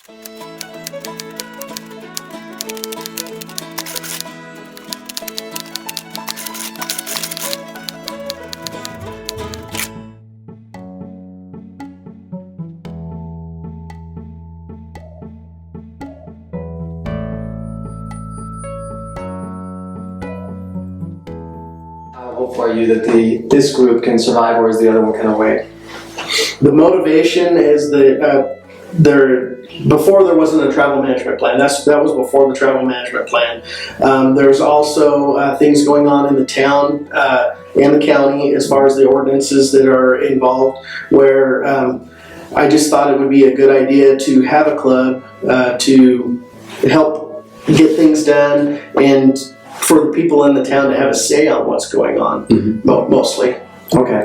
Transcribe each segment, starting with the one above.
How hopeful are you that this group can survive, or is the other one kind of wait? The motivation is before there wasn't a travel management plan. That was before the travel management plan. There's also things going on in the town and the county as far as the ordinances that are involved, where I just thought it would be a good idea to have a club to help get things done and for the people in the town to have a say on what's going on, mostly. Okay.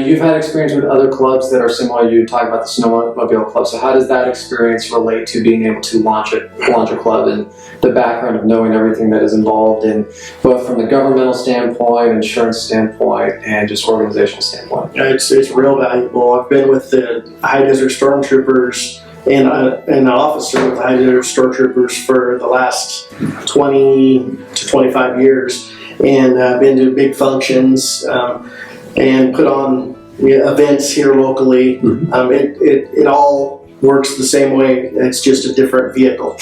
You've had experience with other clubs that are similar. You talk about the snowmobile club. So how does that experience relate to being able to launch a club and the background of knowing everything that is involved in both from the governmental standpoint, insurance standpoint, and just organizational standpoint? It's real valuable. I've been with the High Desert Stormtroopers and an officer with the High Desert Stormtroopers for the last 20 to 25 years, and I've been to big functions and put on events here locally. It all works the same way. It's just a different vehicle.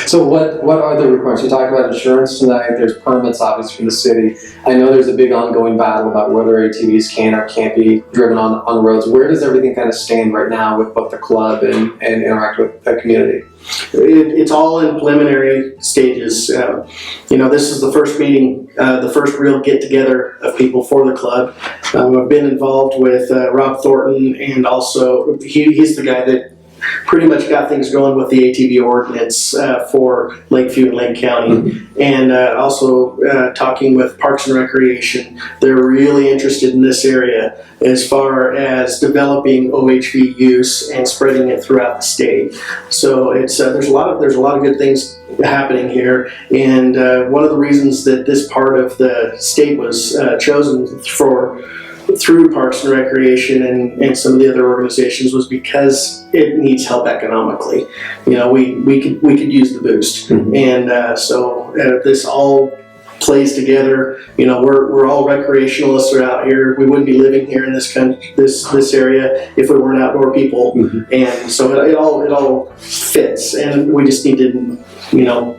So what are the requirements? You talked about insurance tonight. There's permits, obviously, from the city. I know there's a big ongoing battle about whether ATVs can or can't be driven on roads. Where does everything kind of stand right now with both the club and interact with the community? It's all in preliminary stages. This is the first meeting, the first real get-together of people for the club. I've been involved with Rob Thornton, and also he's the guy that pretty much got things going with the ATV ordinance for Lakeview and Lake County. And also talking with Parks and Recreation. They're really interested in this area as far as developing OHV use and spreading it throughout the state. So it's there's a lot of good things happening here, and one of the reasons that this part of the state was chosen through Parks and Recreation and some of the other organizations was because it needs help economically. We could use the boost, and so this all plays together. We're all recreationalists are out here. We wouldn't be living here in this country, this area, if we weren't outdoor people, and so it all fits, and we just need to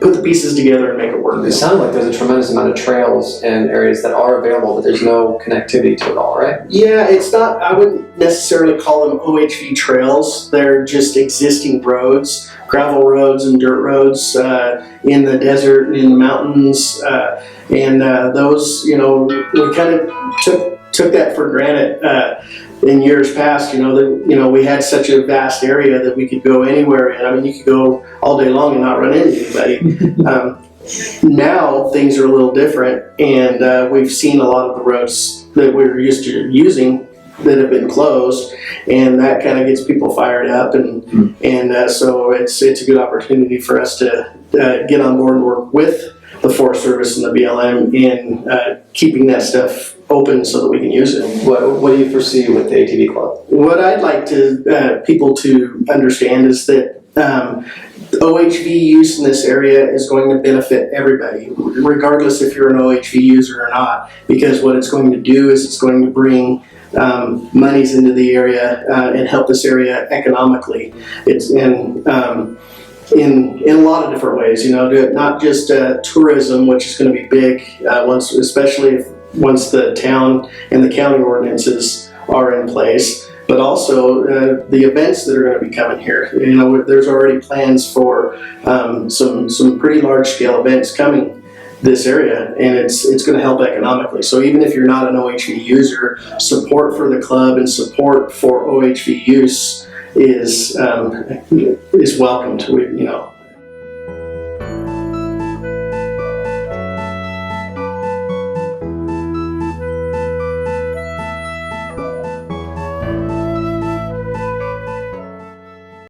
put the pieces together and make it work. It sounds like there's a tremendous amount of trails and areas that are available, but there's no connectivity to it all, right? Yeah, it's not, I wouldn't necessarily call them OHV trails. They're just existing roads, gravel roads and dirt roads in the desert and in the mountains. And those, we kind of took that for granted in years past. We had such a vast area that we could go anywhere in. I mean, you could go all day long and not run into anybody. Now things are a little different, and we've seen a lot of the roads that we're used to using that have been closed, and that kind of gets people fired up, and so it's a good opportunity for us to get on board and work with the Forest Service and the BLM in keeping that stuff open so that we can use it. What do you foresee with the ATV Club? What I'd like people to understand is that OHV use in this area is going to benefit everybody, regardless if you're an OHV user or not, because what it's going to do is it's going to bring monies into the area and help this area economically. It's in a lot of different ways, not just tourism, which is going to be big especially once the town and the county ordinances are in place, but also the events that are going to be coming here. There's already plans for some pretty large scale events coming this area, and it's going to help economically. So even if you're not an OHV user, support for the club and support for OHV use is welcomed.